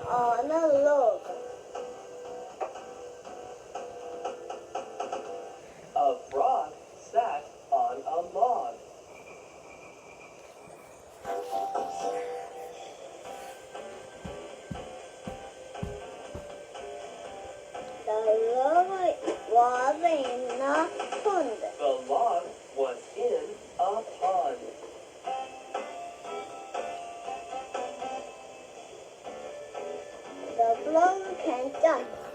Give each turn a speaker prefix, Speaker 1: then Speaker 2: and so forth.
Speaker 1: on a log.
Speaker 2: A frog sat on a log.
Speaker 1: The log was in a pond.
Speaker 2: The log was in a pond.
Speaker 1: The frog can jump.